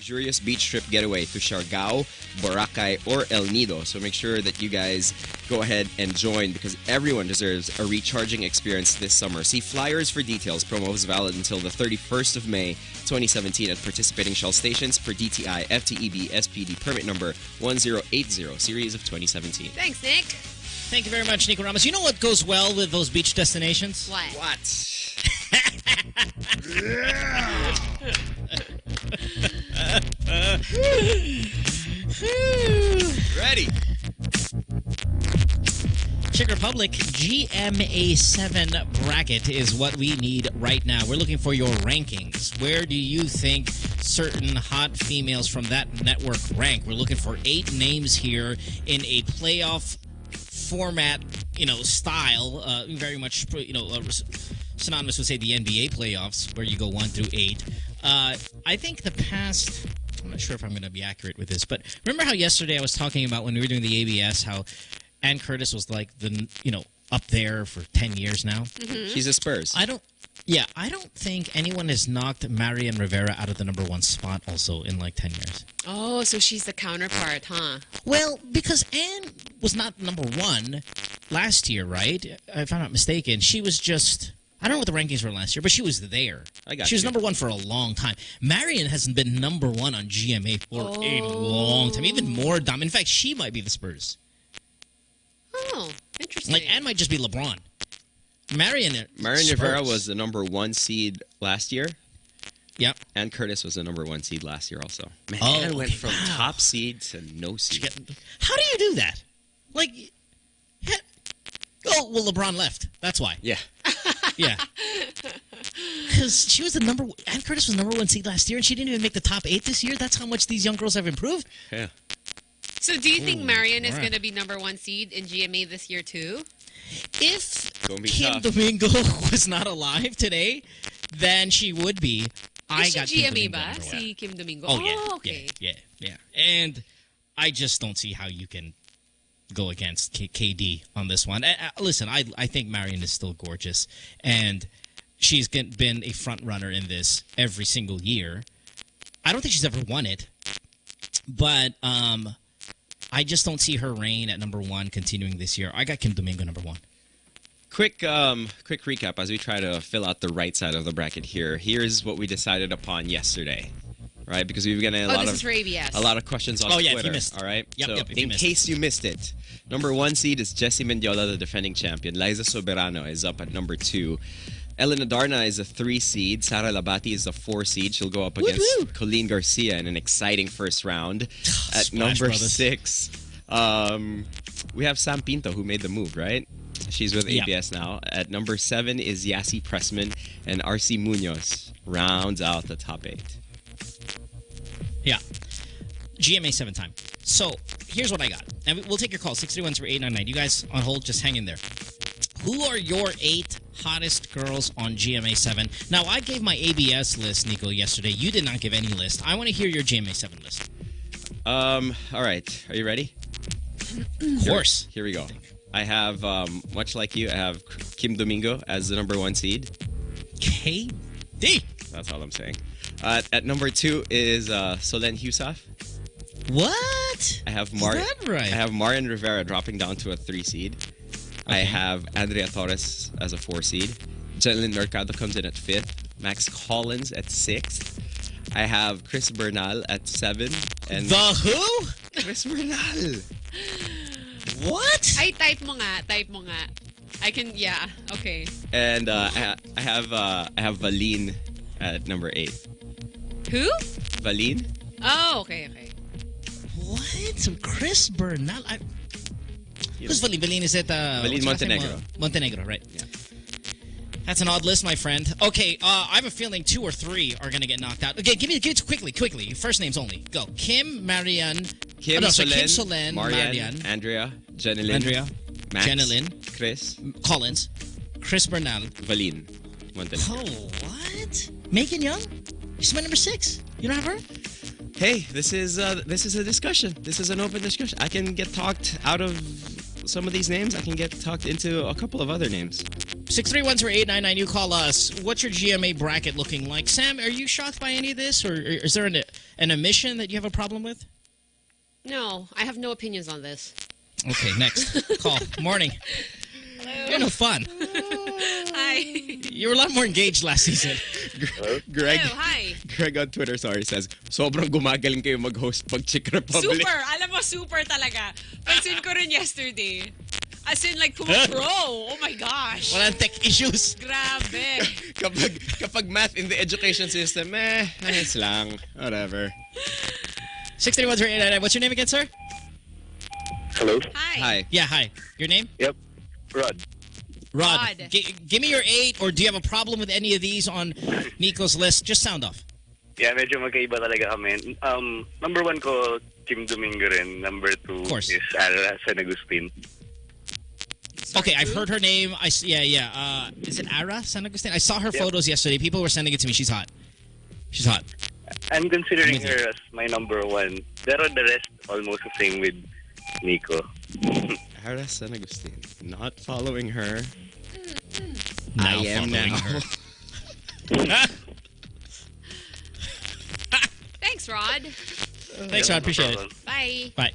luxurious beach trip getaway to Siargao, Boracay, or El Nido. So make sure that you guys go ahead and join because everyone deserves a recharging experience this summer. See flyers for details. Promo is valid until the 31st of May, 2017 at participating Shell stations per DTI FTEB SPD permit number 1080 series of 2017. Thanks, Nick. Thank you very much, Nico Ramos. You know what goes well with those beach destinations? What? Ready. Czech Republic GMA 7 bracket is what we need right now. We're looking for your rankings. Where do you think certain hot females from that network rank? We're looking for 8 names here in a playoff format, style, very much, synonymous with, say, the NBA playoffs, where you go 1 through 8. I think the past... I'm not sure if I'm going to be accurate with this, but remember how yesterday I was talking about when we were doing the ABS, how Ann Curtis was like up there for 10 years now? Mm-hmm. She's a Spurs. I don't think anyone has knocked Marian Rivera out of the number 1 spot also in like 10 years. Oh, so she's the counterpart, huh? Well, because Ann was not number 1 last year, right? If I'm not mistaken. She was just... I don't know what the rankings were last year, but she was there. She was number 1 for a long time. Marian hasn't been number 1 on GMA for a long time. Even more dumb. In fact, she might be the Spurs. Oh, interesting. Like, Ann might just be LeBron. Marian Rivera was the number 1 seed last year. Yep. And Curtis was the number 1 seed last year also. Man, Ann went from top seed to no seed. How do you do that? Like, LeBron left. That's why. Yeah. Yeah. Because she was Ann Curtis was number 1 seed last year, and she didn't even make the top 8 this year. That's how much these young girls have improved. Yeah. So do you think Marian is going to be number 1 seed in GMA this year too? If Kim Domingo was not alive today, then she would be. I got GMA ba? Si Kim Domingo? Oh, yeah. Okay. Yeah. And I just don't see how you can go against KD on this one. Listen, I think Marian is still gorgeous, and she's been a front runner in this every single year. I don't think she's ever won it, but I just don't see her reign at number 1 continuing this year. I got Kim Domingo number 1. Quick recap as we try to fill out the right side of the bracket here. Here's what we decided upon yesterday. Right, because we've gotten a lot of questions on Twitter. If you missed. All right, Yep, in case you missed it, number 1 seed is Jessie Mendiola, the defending champion. Liza Soberano is up at number 2. Elena Darna is a 3 seed. Sara Labati is a 4 seed. She'll go up against Colleen Garcia in an exciting first round. At number 6, we have Sam Pinto, who made the move, right? She's with ABS now. At number 7 is Yassi Pressman, and RC Munoz rounds out the top 8. Yeah. GMA 7 time. So, here's what I got. And we'll take your call, 631-0899. You guys on hold, just hang in there. Who are your 8 hottest girls on GMA 7? Now, I gave my ABS list, Nico, yesterday. You did not give any list. I want to hear your GMA 7 list. All right. Are you ready? Of course. Here we go. I have, much like you, I have Kim Domingo as the number 1 seed. KD. That's all I'm saying. At number 2 is Solen Husaf. What? I have Is that right? I have Marian Rivera dropping down to a 3 seed. Okay. I have Andrea Torres as a 4 seed. Jeneline Mercado comes in at 5th. Max Collins at 6th. I have Chris Bernal at 7. And the who? Chris Bernal. What? Ay, type mo nga. I can, yeah, okay. And I have Valine at number 8. Who? Valine. Oh, okay. What? So Chris Bernal. Who's Valine? Valine is it? Valine Montenegro. Montenegro, right? Yeah. That's an odd list, my friend. Okay, I have a feeling 2 or 3 are going to get knocked out. Okay, give it quickly. First names only. Go. Kim, Marian. Kim Solen, Marian. Andrea. Jeneline. Max. Jeneline. Chris. Collins. Chris Bernal. Valine Montenegro. Oh, what? Megan Young? She's my number 6. You don't have her? Hey, this is a discussion. This is an open discussion. I can get talked out of some of these names. I can get talked into a couple of other names. 631-0899. You call us. What's your GMA bracket looking like? Sam, are you shocked by any of this? Or is there an omission that you have a problem with? No, I have no opinions on this. Okay, next. Call. Morning. Hello. You're no fun. Hi. You were a lot more engaged last season. Greg, Hello, hi. Greg on Twitter, says, sobrang gumagaling kayo mag-host pag Czech Republic. Super! Alam mo, super talaga. Pansin ko rin yesterday. As in, like, pro. Oh my gosh. Walang tech issues. Grabe. kapag math in the education system, ayos lang. Whatever. 631-0899. What's your name again, sir? Hello? Hi. Hi. Yeah, hi. Your name? Yep. Rod. Rod. Rod. Give me your 8, or do you have a problem with any of these on Nico's list? Just sound off. Yeah, medyo magkaiba talaga kami. Number 1 ko, Kim Domingo rin. Number 2 is Ara San Agustin. Okay, I've heard her name. Is it Ara San Agustin? I saw her photos yesterday. People were sending it to me. She's hot. She's hot. I'm considering her as my number 1. Pero the rest, almost the same with Nico. Ara San Agustin. Not following her. Now I am following now. her. Thanks, Rod. Thanks, Rod. Appreciate it. Bye. Bye.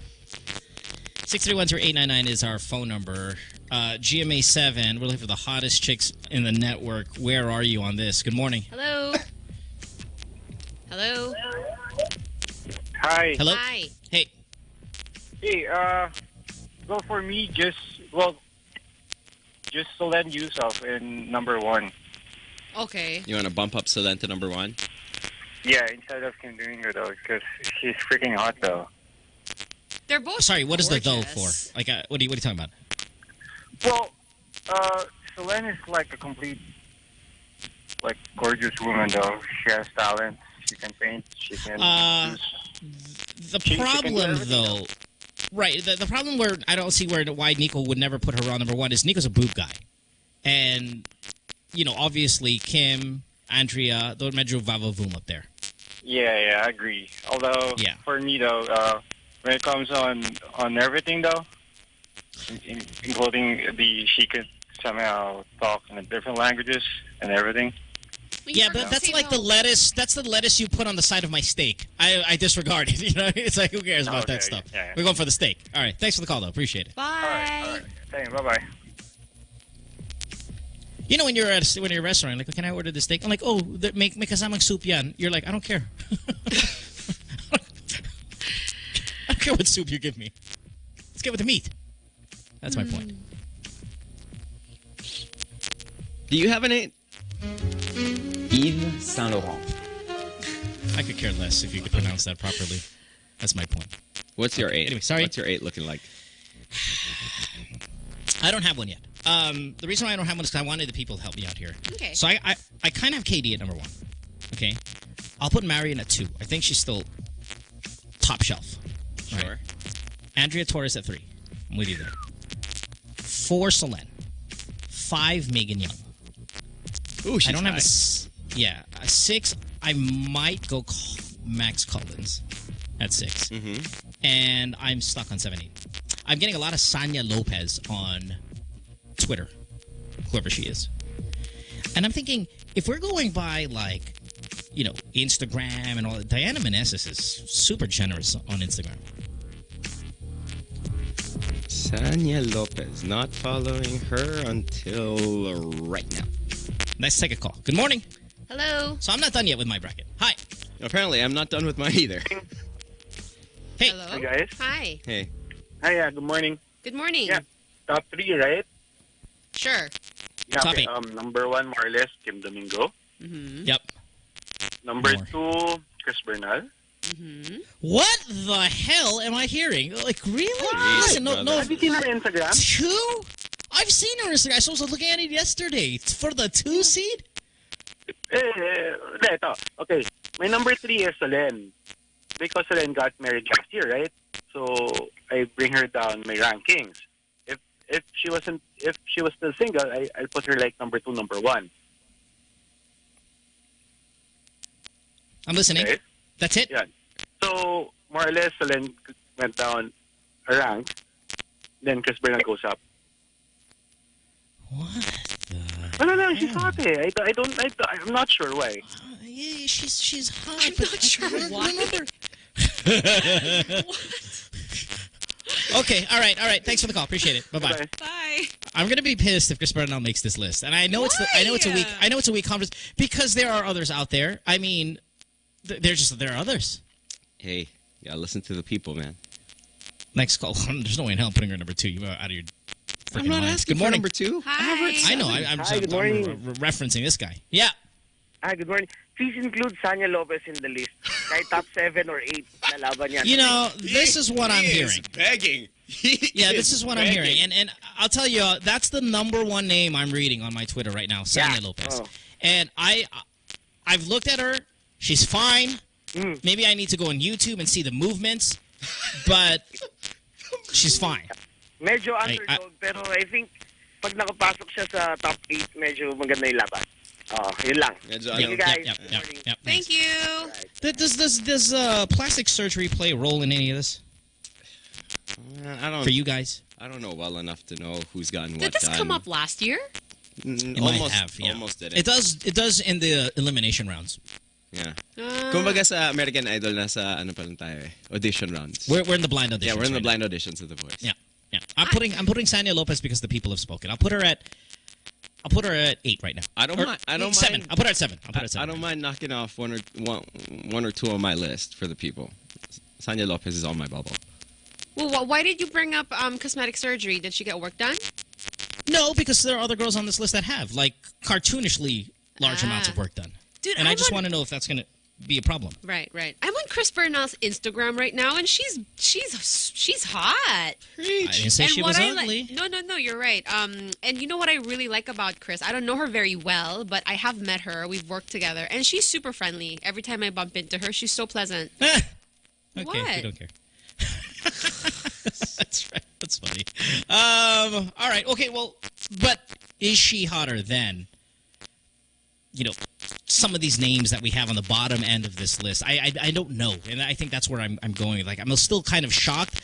631-0899 is our phone number. GMA 7, we're looking for the hottest chicks in the network. Where are you on this? Good morning. Hello. Hello. Hi. Hello? Hi. Hey. Hey, well, for me, just Solen Yusuf in number 1. Okay. You want to bump up Solen to number 1? Yeah, instead of Kim Domingo, though, because she's freaking hot, though. They're both Sorry, what is the though gorgeous. for? Like, what are you talking about? Well, Solen is like a complete, like, gorgeous woman, though. She has talent. She can paint. She can The She can do problem, everything though, right? The problem where I don't see why Nico would never put her on number 1 is Nico's a boob guy, and obviously Kim, Andrea, they're medyo vavavoom up there. Yeah, I agree. Although, for me, though, when it comes on everything, though, including she could somehow talk in different languages and everything. Yeah, but that's like the lettuce. That's the lettuce you put on the side of my steak. I disregard it. It's like, who cares about that stuff? Yeah. We're going for the steak. All right. Thanks for the call, though. Appreciate it. Bye. All right. Thanks. Bye-bye. When you're at a restaurant, like, can I order the steak? I'm like, oh, may kasamang soup yan. You're like, I don't care. I don't care what soup you give me. Let's get with the meat. That's my point. Do you have an 8? Yves Saint Laurent. I could care less if you could pronounce that properly. That's my point. What's your 8? Anyway, sorry. What's your 8 looking like? I don't have one yet. The reason why I don't have one is because I wanted the people to help me out here. Okay. So I kind of have KD at number 1. Okay. I'll put Marion at 2. I think she's still top shelf. Sure. Right. Andrea Torres at 3. I'm with you there. 4, Solen. 5, Megan Young. Ooh, she's I don't high. have a 6. I might go Max Collins at 6. Mm-hmm. And I'm stuck on 7, 8. I'm getting a lot of Sanya Lopez on Twitter, whoever she is. And I'm thinking, if we're going by, like, Instagram and all that, Diana Meneses is super generous on Instagram. Sanya Lopez, not following her until right now. Let's take a call. Good morning. Hello. So I'm not done yet with my bracket. Hi. Apparently, I'm not done with mine either. Hey. Hello. Hi, guys. Hi. Hey. Hi, good morning. Good morning. Yeah. Top 3, right? Sure. Yeah, Top okay. 8. Number 1, more or less, Kim Domingo. Mm-hmm. Yep. Number More. 2, Chris Bernal. Mm-hmm. What the hell am I hearing? Like, really? Jeez, Listen, no. Have you seen her Instagram? 2? I've seen her Instagram. I was looking at it yesterday. It's for the 2 seed? Ito. Okay. My number 3 is Solen. Because Solen got married last year, right? So I bring her down my rankings. If she was still single, I'll put her like number 2, number 1. I'm listening. Okay? That's it? Yeah. So more or less, Solen went down a rank. Then Chris Bernal goes up. What the... No, she's hot eh. I'm not sure why. yeah, she's hot. I'm but not sure why. remember. Okay, all right. Thanks for the call. Appreciate it. Bye-bye. Bye. I'm gonna be pissed if Chris Bernal makes this list, and I know it's a weak conference because there are others out there. I mean, there are others. Hey, you gotta listen to the people, man. Next call. There's no way in hell putting her number 2. You're out of your freaking I'm not mind. asking Good for morning. number 2. Hi. I know. I'm good morning. referencing this guy. Yeah. Hi, good morning. Please include Sanya Lopez in the list. Kahit top 7 or 8 na laban yan. You know, this is what I'm hearing. Begging. Yeah, this is what I'm hearing. And I'll tell you, that's the number 1 name I'm reading on my Twitter right now, Sanya Lopez. Oh. And I've looked at her. She's fine. Maybe I need to go on YouTube and see the movements. But she's fine. Medyo underdog, pero I think pag nakapasok siya sa top 8, medyo maganda yung laban. Yun lang. Thank you, guys. Yep. Thank you. Right. Does plastic surgery play a role in any of this? I don't. For you guys? I don't know well enough to know who's gotten what Did this done. come up last year? It Almost, might have, yeah. Almost did it. It does in the elimination rounds. Yeah. Kumbaga sa American Idol, nasa ano pa lang tayo eh, audition rounds. We're in the blind auditions. Yeah, we're in the right blind auditions of The Voice. now. Yeah. I'm putting Sanya Lopez because the people have spoken. I'll put her at 8 right now. I don't mind. 7. I'll put her at 7. I don't mind knocking off one or two on my list for the people. Sanya Lopez is on my bubble. Well, why did you bring up cosmetic surgery? Did she get work done? No, because there are other girls on this list that have, like, cartoonishly large amounts of work done. Dude, and I just want to know if that's going to be a problem. Right. I'm on Chris Bernal's Instagram right now, and she's hot. I didn't say she was ugly. No, you're right. And you know what I really like about Chris? I don't know her very well, but I have met her. We've worked together, and she's super friendly. Every time I bump into her, she's so pleasant. Okay, What? we don't care. That's right. That's funny. All right. Okay. Well, but is she hotter than, some of these names that we have on the bottom end of this list? I don't know, and I think that's where I'm going. Like, I'm still kind of shocked.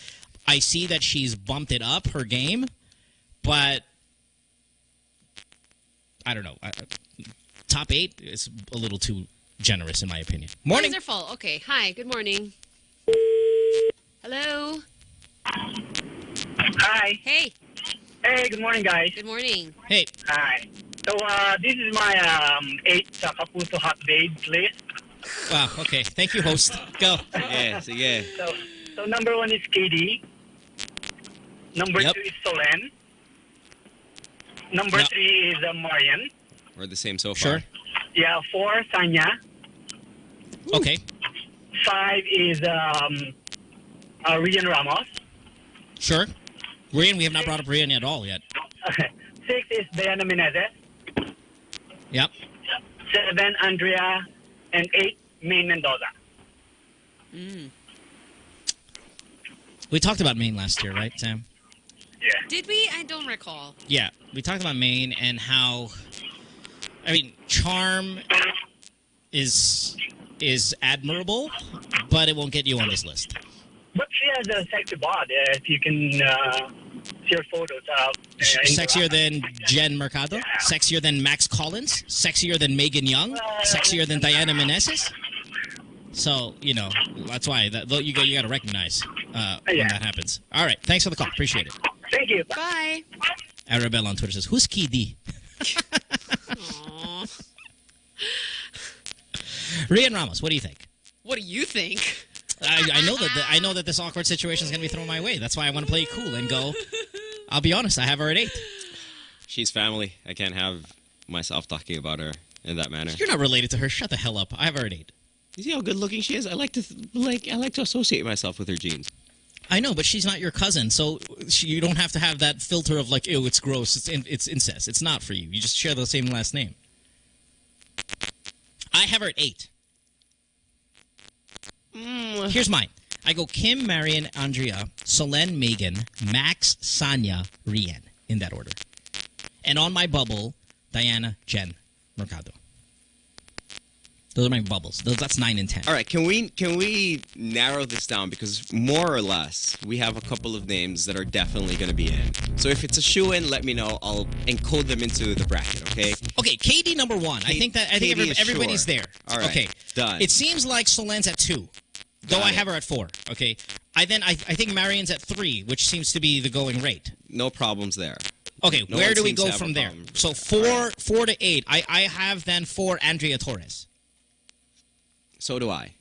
I see that she's bumped it up, her game, but I don't know. Top 8 is a little too generous, in my opinion. Morning. Lines are full. Okay. Hi. Good morning. Hello. Hi. Hey. Hey, good morning, guys. Good morning. Hey. Hi. So, this is my 8 sa Kapuso Hot Babes list. Wow. Okay. Thank you, host. Go. Sige. So number 1 is KD. Number 2 is Solen. Number 3 is Marian. We're the same so far. Sure. Yeah, 4, Sanya. Okay. 5 is Rian Ramos. Sure. Rian, we have not brought up Rian at all yet. 6 is Diana Menezes. Yep. 7, Andrea. And 8, Maine Mendoza. We talked about Maine last year, right, Sam? Yeah. Did we? I don't recall. Yeah. We talked about Maine and how, charm is admirable, but it won't get you on this list. But she has a sexy bod, if you can see her photos out. Sexier than Jen Mercado? Sexier than Max Collins? Sexier than Megan Young? Sexier than Diana Menezes? So, that's why you got to recognize when that happens. All right. Thanks for the call. Appreciate it. Thank you. Bye. Arabella on Twitter says, who's KD? Aww. Rian Ramos, what do you think? What do you think? I know that this awkward situation is going to be thrown my way. That's why I want to play it cool and go, I'll be honest, I have her at 8. She's family. I can't have myself talking about her in that manner. You're not related to her. Shut the hell up. I have her at 8. You see how good looking she is? I like to associate myself with her genes. I know, but she's not your cousin, so you don't have to have that filter of like, ew, it's gross, it's incest. It's not for you. You just share the same last name. I have her at 8. Here's mine. I go Kim, Marian, Andrea, Solen, Megan, Max, Sanya, Rian, in that order. And on my bubble, Diana, Jen, Mercado. Those are my bubbles. That's 9 and 10. All right, can we narrow this down, because more or less we have a couple of names that are definitely going to be in. So if it's a shoe-in, let me know. I'll encode them into the bracket. Okay. Okay, KD number 1. I think everybody's there. All right. Okay, done. It seems like Solen's at 2, though I have her at 4. Okay. I think Marion's at 3, which seems to be the going rate. No problems there. Okay, No where one do we seems go to have from a there? problem. So 4 to 8. I have then 4 Andrea Torres. So do I.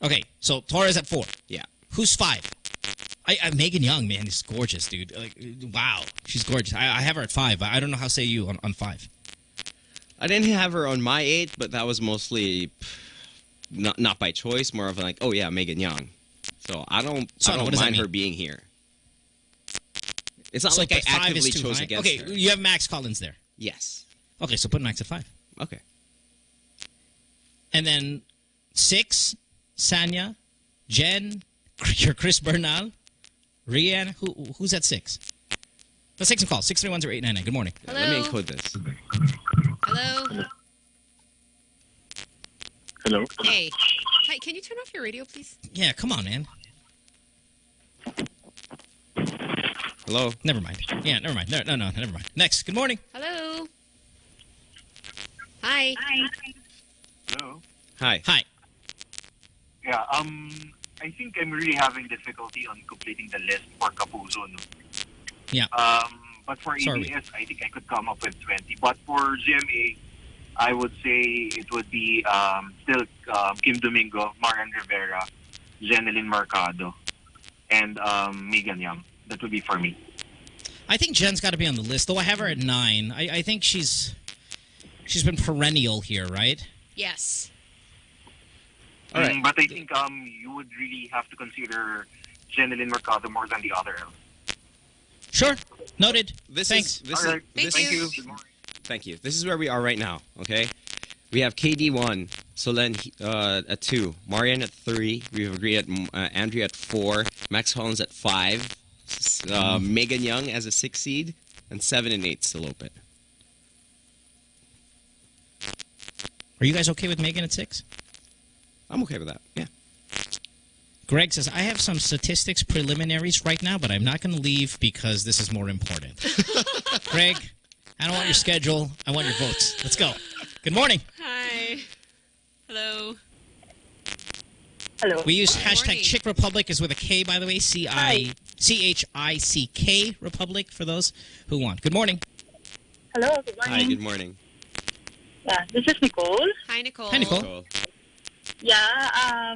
Okay, so Torres at 4. Yeah. Who's 5? Megan Young, man, is gorgeous, dude. Like, wow, she's gorgeous. I have her at 5. I don't know how say you on 5. I didn't have her on my 8, but that was mostly not by choice. More of like, oh yeah, Megan Young. So I don't mind her being here. It's not like I actively chose against her. Okay, you have Max Collins there. Yes. Okay, so put Max at 5. Okay. And then 6, Sanya, Jen, your Chris Bernal, Rian. Who's at 6? Let's take some calls. 631-0899. Good morning. Hello. Let me encode this. Hello. Hello. Hey. Hi, can you turn off your radio, please? Yeah, come on, man. Hello. Never mind. Yeah, never mind. No, never mind. Next. Good morning. Hello. Hi. Hello. Hi. Hi. Yeah, I think I'm really having difficulty on completing the list for Kapuso. No? Yeah. But for Sorry. ABS, I think I could come up with 20. But for GMA, I would say it would be still Kim Domingo, Marian Rivera, Jeneline Mercado, and Megan Young. That would be for me. I think Jen's got to be on the list, though I have her at 9. I think she's been perennial here, right? Yes. All right. But I think you would really have to consider Jeneline Mercado more than the other. Sure. Noted. Thanks. All right. Thank you. Good morning. Thank you. This is where we are right now, okay? We have KD 1, Solen at 2, Marian at 3, we've agreed at Andrea at 4, Max Collins at 5, Megan Young as a 6 seed, and 7 and 8 still open. Are you guys okay with Megan at 6? I'm okay with that, yeah. Greg says, I have some statistics preliminaries right now, but I'm not going to leave because this is more important. Greg, I don't want your schedule. I want your votes. Let's go. Good morning. Hi. Hello. Hello. We use Good hashtag morning. Chick Republic is with a K, by the way. CHICK Republic for those who want. Good morning. Hello, good morning. Hi, good morning. Yeah, this is Nicole. Hi, Nicole. Hi, Nicole. Nicole. Yeah, I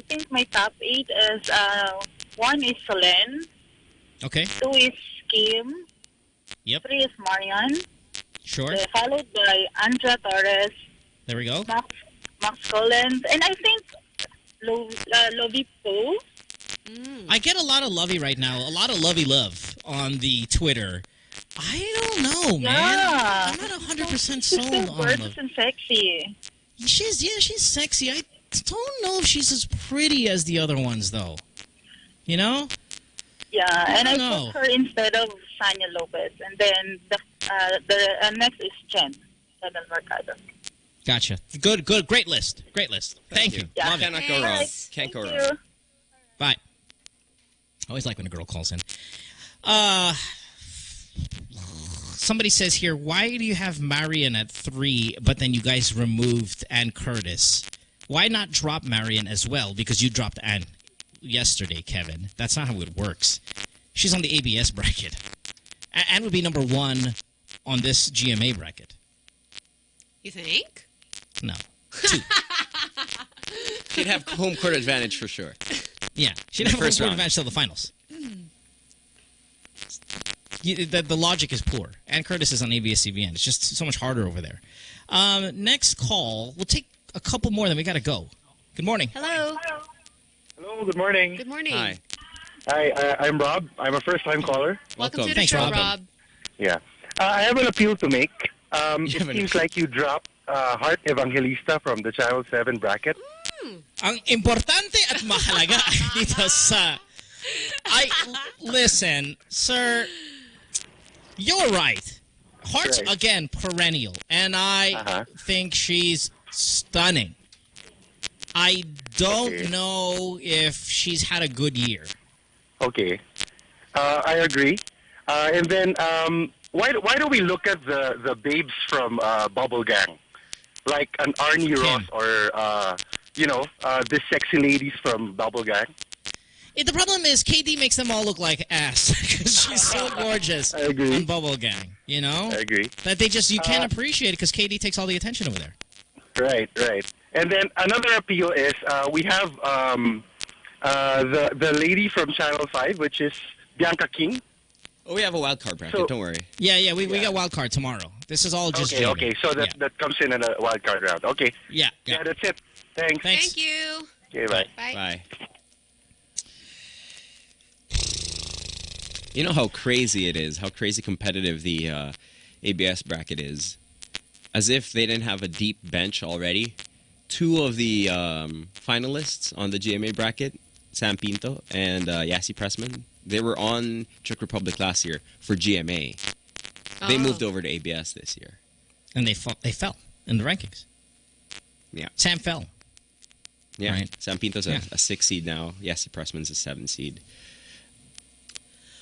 think my top 8 is 1 is Solen, Okay. 2 is Kim, Yep. 3 is Marian, Sure. followed by Andrea Torres, There we go. Max Collins, and I think Lovie Poe. I get a lot of lovey right now. A lot of lovey love on the Twitter. I don't know, man. Yeah. I'm not 100% She's sold so on gorgeous love. and sexy. She's sexy. I don't know if she's as pretty as the other ones, though. You know? Yeah, and I know. put her instead of Sanya Lopez, and then the next is Jen Mercado. Gotcha. Good. Great list. Thank you. Yeah. Love it. Cannot go wrong. Thanks. Can't go Thank wrong. you. Bye. I always like when a girl calls in. Somebody says here, why do you have Marian at 3, but then you guys removed Ann Curtis? Why not drop Marian as well? Because you dropped Ann yesterday, Kevin. That's not how it works. She's on the ABS bracket. Ann would be number 1 on this GMA bracket. You think? No. 2. She'd have home court advantage for sure. Yeah. She'd In the have a first first round. advantage till the finals. The logic is poor. Ann Curtis is on ABS-CBN. It's just so much harder over there. Next call. We'll take a couple more, then we got to go. Good morning. Hello. Hello, good morning. Good morning. Hi. Hi, I'm Rob. I'm a first-time caller. Welcome to the Thanks, show, Rob. Rob. Yeah. I have an appeal to make. It have an seems like you dropped Heart Evangelista from the Channel 7 bracket. Ang importante at mahalaga dito sa... Listen, sir, you're right. Heart's, Right. again, perennial. And I think she's stunning. I don't know if she's had a good year. Okay. I agree. And then, why don't we look at the babes from Bubble Gang? Like an Arnie Ross or, the sexy ladies from Bubble Gang. The problem is KD makes them all look like ass because she's so gorgeous. I agree. On Bubble Gang, you know? I agree. That you can't appreciate it because KD takes all the attention over there. Right. And then another appeal is we have the lady from Channel 5, which is Bianca King. Oh, we have a wild card bracket. Don't worry. Yeah, we got wild card tomorrow. This is all just Okay. So that comes in a wild card round. Okay. Yeah, that's it. Thanks. Thank you. Okay, bye. Bye. You know how crazy it is, how crazy competitive the ABS bracket is. As if they didn't have a deep bench already. Two of the finalists on the GMA bracket, Sam Pinto and Yassi Pressman, they were on Czech Republic last year for GMA. They moved over to ABS this year. And they fell in the rankings. Yeah. Sam fell. Yeah. Right. Sam Pinto's a 6 seed now. Yassi Pressman's a 7 seed.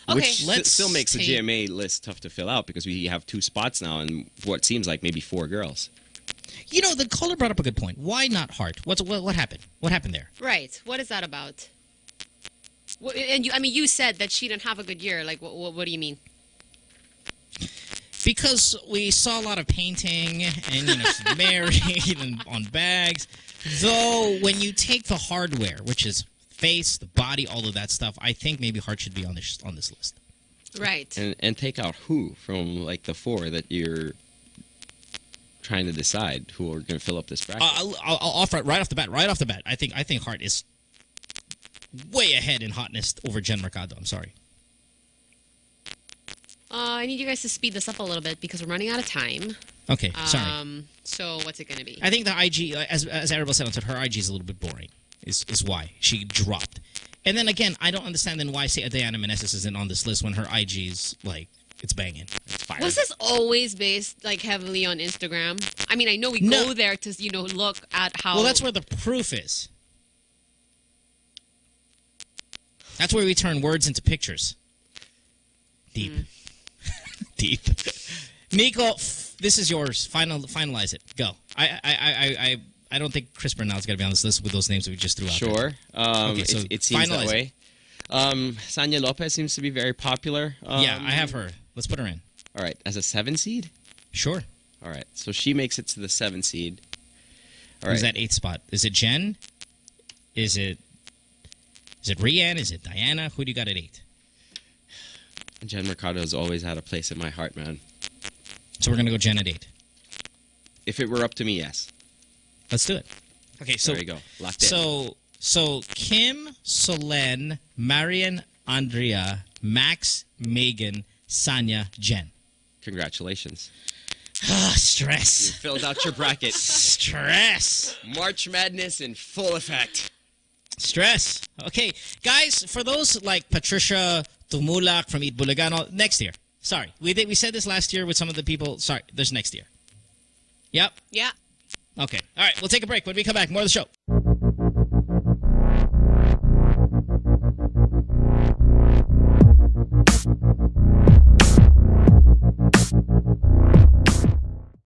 Okay. Which still makes the GMA list tough to fill out because we have 2 spots now and what seems like maybe 4 girls. You know, the caller brought up a good point. Why not Hart? What happened? What happened there? Right. What is that about? And you said that she didn't have a good year. Like, what do you mean? Because we saw a lot of painting and she's married and on bags. Though when you take the hardware, which is face, the body, all of that stuff, I think maybe Hart should be on this list. Right. And take out who from like the 4 that you're trying to decide who are going to fill up this bracket. I'll offer it right off the bat. I think Hart is way ahead in hotness over Jen Mercado. I'm sorry. I need you guys to speed this up a little bit because we're running out of time. Okay, sorry. So what's it going to be? I think the IG, as Arabelle said on Twitter, her IG is a little bit boring. Is why she dropped. And then again, I don't understand then why say Diana Meneses isn't on this list when her IG is like it's banging. It's fire. Was this always based like heavily on Instagram? I mean, I know we go there to look at how. Well, that's where the proof is. That's where we turn words into pictures. Deep. Deep. Nico, this is yours. Finalize it. Go. I don't think Chris Bernal's got to be on this list with those names that we just threw out. Sure. Okay, so it seems that way. Sanya Lopez seems to be very popular. Yeah, I have her. Let's put her in. All right. As a 7 seed? Sure. All right. So she makes it to the 7 seed. All right. Who's that 8th spot? Is it Jen? Is it Rianne? Is it Diana? Who do you got at 8? Jen Mercado has always had a place in my heart, man. So we're going to go Jen at 8. If it were up to me, yes. Let's do it. Okay, so there you go. Locked in. So Kim, Solen, Marian, Andrea, Max, Megan, Sanya, Jen. Congratulations. Stress. You filled out your bracket. Stress. March Madness in full effect. Stress. Okay, guys, for those like Patricia Tumulak from Eat Bulagano, next year. Sorry, we said this last year with some of the people. Sorry, there's next year. Yep. Yeah. Okay. All right, we'll take a break. When we come back, more of the show.